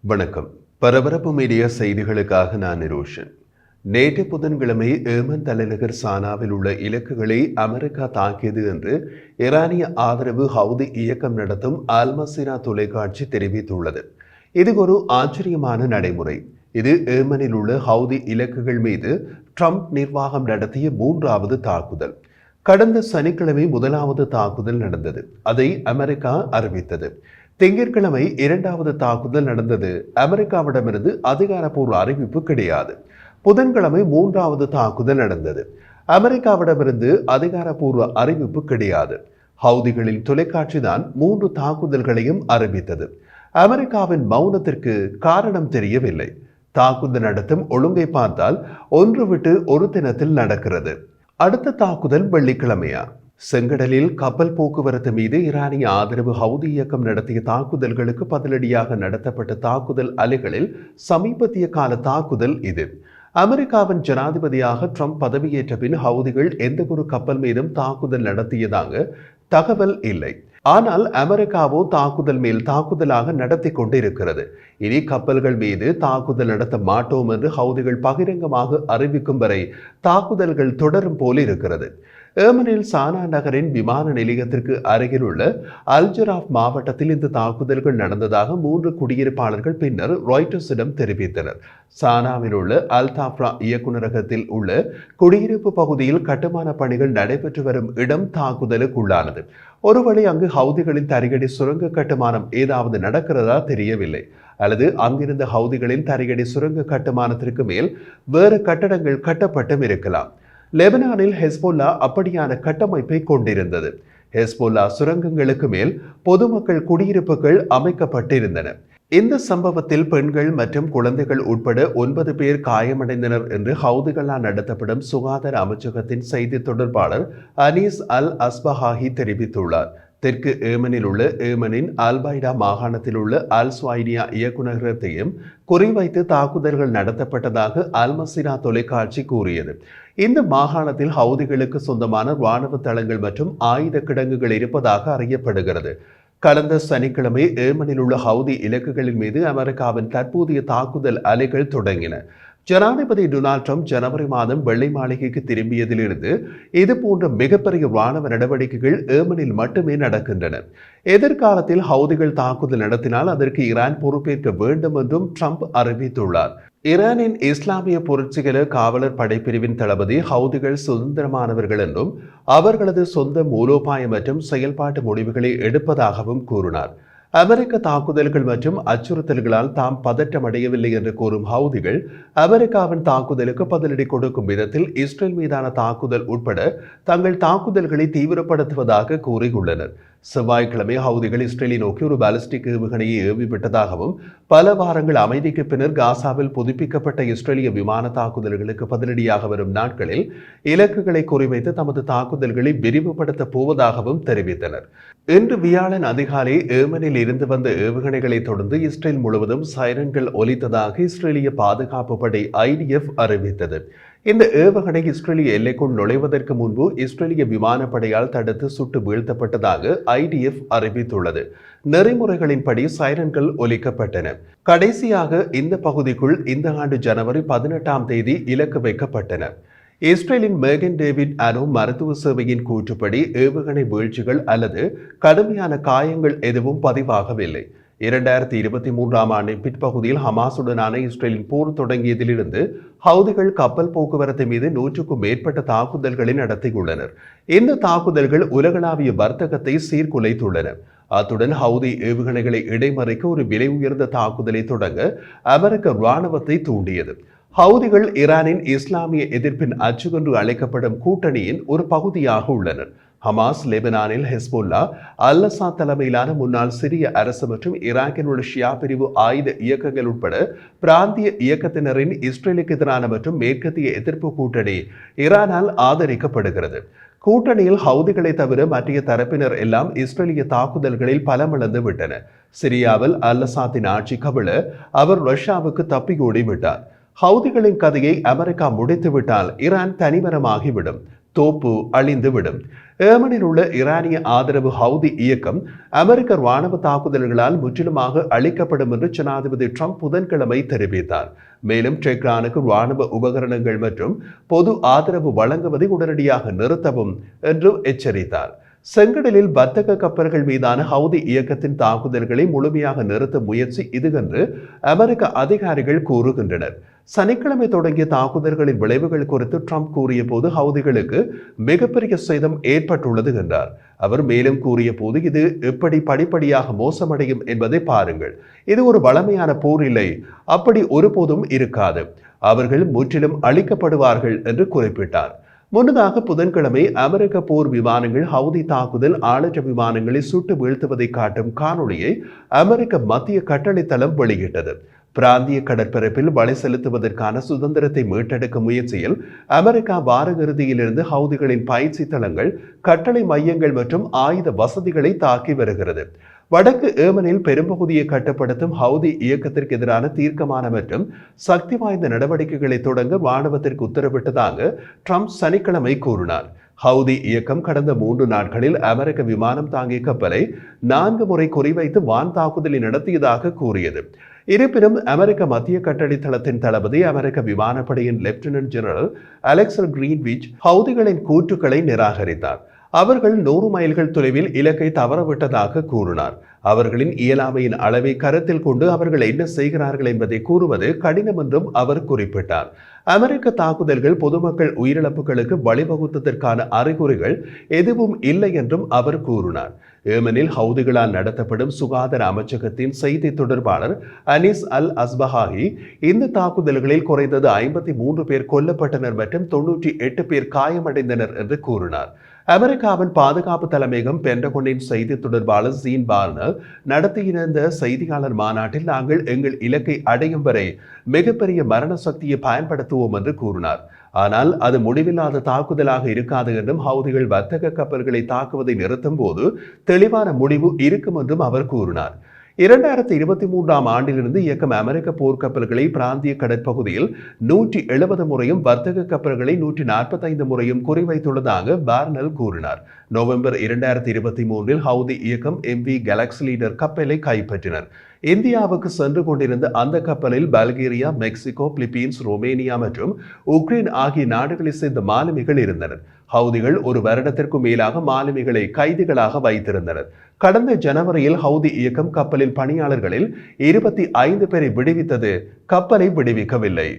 வணக்கம். பரபரப்பு மீடியா செய்திகளுக்காக நான் நிரோஷன். நேற்று புதன்கிழமை ஏமன் தலைநகர் சானாவில் உள்ள இலக்குகளை அமெரிக்கா தாக்கியது என்று ஈரானிய ஆதரவு ஹவுதி இயக்கம் நடத்தும் அல் மசீரா தொலைக்காட்சி தெரிவித்துள்ளது. இது ஒரு ஆச்சரியமான நடைமுறை. இது ஏமனில் உள்ள ஹவுதி இலக்குகள் மீது ட்ரம்ப் நிர்வாகம் நடத்திய மூன்றாவது தாக்குதல். கடந்த சனிக்கிழமை முதலாவது தாக்குதல் நடந்தது. அதை அமெரிக்கா அறிவித்தது. திங்கட்கிழமை இரண்டாவது தாக்குதல் நடந்தது. அமெரிக்காவிடமிருந்து அதிகாரப்பூர்வ அறிவிப்பு கிடையாது. புதன்கிழமை மூன்றாவது தாக்குதல் நடந்தது. அமெரிக்காவிடமிருந்து அதிகாரப்பூர்வ அறிவிப்பு கிடையாது. ஹவுதிகளின் தொலைக்காட்சி தான் 3 தாக்குதல்களையும் அறிவித்தது. அமெரிக்காவின் மௌனத்திற்கு காரணம் தெரியவில்லை. தாக்குதல் நடத்தும் ஒழுங்கை பார்த்தால் ஒன்று விட்டு ஒரு தினத்தில் நடக்கிறது. அடுத்த தாக்குதல் வெள்ளிக்கிழமையா? செங்கடலில் கப்பல் போக்குவரத்து மீது ஈரானிய ஆதரவு ஹவுதி இயக்கம் நடத்திய தாக்குதல்களுக்கு பதிலடியாக நடத்தப்பட்ட தாக்குதல் அலைகளில் சமீபத்திய கால தாக்குதல் இது. அமெரிக்காவின் ஜனாதிபதியாக ட்ரம்ப் பதவியேற்ற பின் ஹவுதிகள் எந்த ஒரு கப்பல் மீதும் தாக்குதல் நடத்தியதாக தகவல் இல்லை. ஆனால் அமெரிக்காவோ தாக்குதல் மேல் தாக்குதலாக நடத்தி கொண்டிருக்கிறது. இனி கப்பல்கள் மீது தாக்குதல் நடத்த மாட்டோம் என்று ஹவுதிகள் பகிரங்கமாக அறிவிக்கும் வரை தாக்குதல்கள் தொடரும் போல் இருக்கிறது. ஏமனில் சானா நகரின் விமான நிலையத்திற்கு அருகில் உள்ள அல்ஜராப் மாவட்டத்தில் இந்த தாக்குதல்கள் நடந்ததாக 3 குடியிருப்பாளர்கள் பின்னர் ராய்ட்டர்ஸிடம் தெரிவித்தனர். சானாவில் உள்ள அல் தாப்ரா இயக்குநரகத்தில் உள்ள குடியிருப்பு பகுதியில் கட்டுமான பணிகள் நடைபெற்று வரும் இடம் தாக்குதலுக்குள்ளானது. ஒருவேளை அங்கு ஹவுதிகளின் தரிகடி சுரங்க கட்டுமானம் ஏதாவது நடக்கிறதா தெரியவில்லை. அல்லது அங்கிருந்த ஹவுதிகளின் தரிகடி சுரங்க கட்டுமானத்திற்கு மேல் வேறு கட்டடங்கள் கட்டப்பட்டும் இருக்கலாம். லெபனானில் ஹெஸ்போல்லா அப்படியான கட்டமைப்பை கொண்டிருந்தது. ஹெஸ்போல்லா சுரங்கங்களுக்கு மேல் பொதுமக்கள் குடியிருப்புகள் அமைக்கப்பட்டிருந்தன. இந்த சம்பவத்தில் பெண்கள் மற்றும் குழந்தைகள் உட்பட 9 பேர் காயமடைந்தனர் என்று ஹவுதிகளால் நடத்தப்படும் சுகாதார அமைச்சகத்தின் செய்தி தொடர்பாளர் அனீஸ் அல் அஸ்பஹாஹி தெரிவித்துள்ளார். தெற்கு ஏமனில் உள்ள ஏமனின் அல்பைடா மாகாணத்தில் உள்ள அல் ஸ்வைனியா இயக்குநரகத்தையும் குறிவைத்து தாக்குதல்கள் நடத்தப்பட்டதாக அல் மசீரா தொலைக்காட்சி கூறியது. இந்த மாகாணத்தில் ஹவுதிகளுக்கு சொந்தமான இராணுவ தளங்கள் மற்றும் ஆயுத கிடங்குகள் இருப்பதாக அறியப்படுகிறது. கடந்த சனிக்கிழமை ஏமனில் உள்ள ஹவுதி இலக்குகளின் மீது அமெரிக்காவின் தற்போதைய தாக்குதல் அலைகள் தொடங்கின. ஜனாதிபதி டொனால்ட் ட்ரம்ப் ஜனவரி மாதம் வெள்ளை மாளிகைக்கு திரும்பியதிலிருந்து இதுபோன்ற மிகப்பெரிய இராணுவ நடவடிக்கைகள் ஏமனில் மட்டுமே நடக்கின்றன. எதிர்காலத்தில் ஹவுதிகள் தாக்குதல் நடத்தினால் அதற்கு ஈரான் பொறுப்பேற்க வேண்டும் என்றும் ட்ரம்ப் அறிவித்துள்ளார். ஈரானின் இஸ்லாமிய புரட்சிகர காவலர் படைப்பிரிவின் தளபதி ஹவுதிகள் சுதந்திரமானவர்கள் என்றும் அவர்களது சொந்த மூலோபாய மற்றும் செயல்பாட்டு முடிவுகளை எடுப்பதாகவும் கூறினார். அமெரிக்க தாக்குதல்கள் மற்றும் அச்சுறுத்தல்களால் தாம் பதற்றமடையவில்லை என்று கூறும் ஹவுதிகள் அமெரிக்காவின் தாக்குதலுக்கு பதிலடி கொடுக்கும் விதத்தில் இஸ்ரேல் மீதான தாக்குதல் உட்பட தங்கள் தாக்குதல்களை தீவிரப்படுத்துவதாக கூறியுள்ளனர். செவ்வாய்க்கிழமை ஹவுதிகள் இஸ்ரேலை நோக்கி ஒரு பாலிஸ்டிக் ஏவுகணையை ஏவிவிட்டதாகவும் பல வாரங்கள் அமைதிக்கு பின்னர் காசாவில் புதுப்பிக்கப்பட்ட இஸ்ரேலிய விமான தாக்குதல்களுக்கு பதிலடியாக வரும் நாட்களில் இலக்குகளை குறிவைத்து தமது தாக்குதல்களை விரிவுபடுத்தப் போவதாகவும் தெரிவித்தனர். இன்று வியாழன் அதிகாலை ஏமனில் இருந்து வந்த ஏவுகணைகளை தொடர்ந்து இஸ்ரேல் முழுவதும் சைரன்கள் ஒலித்ததாக இஸ்ரேலிய பாதுகாப்பு படை IDF அறிவித்தது. இந்த ஏவுகணை இஸ்ரேலிய எல்லைக்குள் நுழைவதற்கு முன்பு இஸ்ரேலிய விமானப்படையால் தடுத்து சுட்டு வீழ்த்தப்பட்டதாக IDF அறிவித்துள்ளது. நெறிமுறைகளின்படி சைரன்கள் ஒலிக்கப்பட்டன. கடைசியாக இந்த பகுதிக்குள் இந்த ஆண்டு ஜனவரி 18ஆம் தேதி இலக்கு வைக்கப்பட்டன. இஸ்ரேலின் மேகன் டேவிட் அனோ மருத்துவ சேவையின் கூற்றுப்படி ஏவுகணை வீழ்ச்சிகள் அல்லது கடுமையான காயங்கள் எதுவும் பதிவாகவில்லை. 2023ஆம் ஆண்டின் பிற்பகுதியில் ஹமாசுடனான இஸ்ரேலின் போர் தொடங்கியதிலிருந்து ஹவுதிகள் கப்பல் போக்குவரத்து மீது 100க்கும் மேற்பட்ட தாக்குதல்களை நடத்தியுள்ளனர். இந்த தாக்குதல்கள் உலகளாவிய வர்த்தகத்தை சீர்குலைத்துள்ளன. அத்துடன் ஹவுதி ஏவுகணைகளை இடைமறிக்க ஒரு விலை உயர்ந்த தாக்குதலை தொடங்க அமெரிக்க இராணுவத்தை தூண்டியது. ஹவுதிகள் ஈரானின் இஸ்லாமிய எதிர்ப்பின் அச்சு என்று அழைக்கப்படும் கூட்டணியின் ஒரு பகுதியாக உள்ளனர். ஹமாஸ், லெபனானில் ஹெஸ்போல்லா, அல் அசாத் தலைமையிலான முன்னாள் சிரிய அரசு மற்றும் ஈராக்கில் உள்ள ஷியா பிரிவு ஆயுத இயக்கங்கள் உட்பட பிராந்திய இயக்கத்தினரின் இஸ்ரேலுக்கு எதிரான மற்றும் மேற்கத்திய எதிர்ப்பு கூட்டணி ஈரானால் ஆதரிக்கப்படுகிறது. கூட்டணியில் ஹவுதிகளை தவிர மற்ற தரப்பினர் எல்லாம் இஸ்ரேலிய தாக்குதல்களில் பலமிழந்து விட்டனர். சிரியாவில் அல் அசாத்தின் ஆட்சி கவிழ அவர் ரஷ்யாவுக்கு தப்பியோடி விட்டார். ஹவுதிகளின் கதையை அமெரிக்கா முடித்துவிட்டால் ஈரான் தனிமரமாகிவிடும். தோப்பு அழிந்துவிடும். ஏமனில் உள்ள ஈரானிய ஆதரவு ஹவுதி இயக்கம் அமெரிக்க ராணுவ தாக்குதல்களால் முற்றிலுமாக அழிக்கப்படும் என்று ஜனாதிபதி ட்ரம்ப் புதன்கிழமை தெரிவித்தார். மேலும் டெஹ்ரானுக்கு ராணுவ உபகரணங்கள் மற்றும் பொது ஆதரவு வழங்குவதை உடனடியாக நிறுத்தவும் என்று எச்சரித்தார். செங்கடலில் வர்த்தக கப்பல்கள் மீதான ஹவுதி இயக்கத்தின் தாக்குதல்களை முழுமையாக நிறுத்த முயற்சி இது என்று அமெரிக்க அதிகாரிகள் கூறுகின்றனர். சனிக்கிழமை தொடங்கிய தாக்குதல்களின் விளைவுகள் குறித்து ட்ரம்ப் கூறிய போது ஹவுதிகளுக்கு மிகப்பெரிய சேதம் ஏற்பட்டுள்ளது என்றார். அவர் மேலும் கூறிய போது இது எப்படி படிப்படியாக மோசமடையும் என்பதை பாருங்கள். இது ஒரு வளமையான போர் இல்லை, அப்படி ஒருபோதும் இருக்காது. அவர்கள் முற்றிலும் அழிக்கப்படுவார்கள் என்று குறிப்பிட்டார். முன்னதாக புதன்கிழமை அமெரிக்க போர் விமானங்கள் ஹவுதி தாக்குதல் ஆளற்ற விமானங்களை சுட்டு வீழ்த்துவதை காட்டும் காணொளியை அமெரிக்க மத்திய கட்டளைத்தளம் வெளியிட்டது. பிராந்திய கடற்பரப்பில் வலை செலுத்துவதற்கான சுதந்திரத்தை மீட்டெடுக்கும் முயற்சியில் அமெரிக்கா வார இறுதியிலிருந்து ஹவுதிகளின் பயிற்சி தளங்கள், கட்டளை மையங்கள் மற்றும் ஆயுத வசதிகளை தாக்கி வருகிறது. வடக்கு ஏமனில் பெரும்பகுதியை கட்டுப்படுத்தும் ஹவுதி இயக்கத்திற்கு எதிரான தீர்க்கமான மற்றும் சக்தி வாய்ந்த நடவடிக்கைகளை தொடங்க ராணுவத்திற்கு உத்தரவிட்டதாக ட்ரம்ப் சனிக்கிழமை கூறினார். ஹவுதி இயக்கம் கடந்த 3 நாட்களில் அமெரிக்க விமானம் தாங்கிய கப்பலை 4 முறை குறிவைத்து வான் தாக்குதலை நடத்தியதாக கூறியது. இருப்பினும் அமெரிக்க மத்திய கட்டளை தளத்தின் தளபதி அமெரிக்க விமானப்படையின் லெப்டினன்ட் ஜெனரல் அலெக்சர் கிரீன்விச் ஹவுதிகளின் கூற்றுக்களை நிராகரித்தார். அவர்கள் 100 மைல்கள் தொலைவில் இலக்கை தவறவிட்டதாக கூறினார். அவர்களின் இயலாமையின் அளவை கருத்தில் கொண்டு அவர்கள் என்ன செய்கிறார்கள் என்பதை கூறுவது கடினம் என்றும் அவர் குறிப்பிட்டார். அமெரிக்க தாக்குதல்கள் பொதுமக்கள் உயிரிழப்புகளுக்கு வழிவகுத்ததற்கான அறிகுறிகள் எதுவும் இல்லை என்றும் அவர் கூறினார். ஏமனில் ஹவுதிகளால் நடத்தப்படும் சுகாதார அமைச்சகத்தின் செய்தி தொடர்பாளர் அனிஸ் அல் அஸ்பஹாஹி இந்த தாக்குதல்களில் குறைந்தது 53 பேர் கொல்லப்பட்டனர் மற்றும் 98 பேர் காயமடைந்தனர் என்று கூறினார். அமெரிக்காவின் பாதுகாப்பு தலைமையகம் பென்டகனின் செய்தி தொடர்பாளர் ஜீன் பார்னர் நடத்தியிருந்த செய்தியாளர் மாநாட்டில் நாங்கள் எங்கள் இலக்கை அடையும் வரை மிகப்பெரிய மரண சக்தியை பயன்படுத்துவோம் என்று கூறினார். ஆனால் அது முடிவில்லாத தாக்குதலாக இருக்காது என்றும் ஹவுதிகள் வர்த்தக கப்பல்களை தாக்குவதை நிறுத்தும் போது தெளிவான முடிவு இருக்கும் என்றும் அவர் கூறினார். 2023ஆம் ஆண்டிலிருந்து இயக்கம் அமெரிக்க போர்க்கப்பல்களை பிராந்திய கடற்பகுதியில் 170 முறையும் வர்த்தக கப்பல்களை 145 முறையும் குறிவைத்துள்ளதாக பார்னல் கூறினார். நவம்பர் 2023இல் ஹவுதி இயக்கம் MV கேலக்ஸி லீடர் கப்பலை கைப்பற்றினர். இந்தியாவுக்கு சென்று கொண்டிருந்த அந்த கப்பலில் பல்கேரியா, மெக்சிகோ, பிலிப்பீன்ஸ், ரோமேனியா மற்றும் உக்ரைன் ஆகிய நாடுகளை சேர்ந்த மாலுமிகள் இருந்தனர். ஹவுதிகள் 1 வருடத்திற்கும் மேலாக மாலுமிகளை கைதிகளாக வைத்திருந்தனர். கடந்த ஜனவரியில் ஹவுதி இயக்கம் கப்பலில் பணியாளர்களில் 25 பேரை விடுவித்தது, கப்பலை விடுவிக்கவில்லை.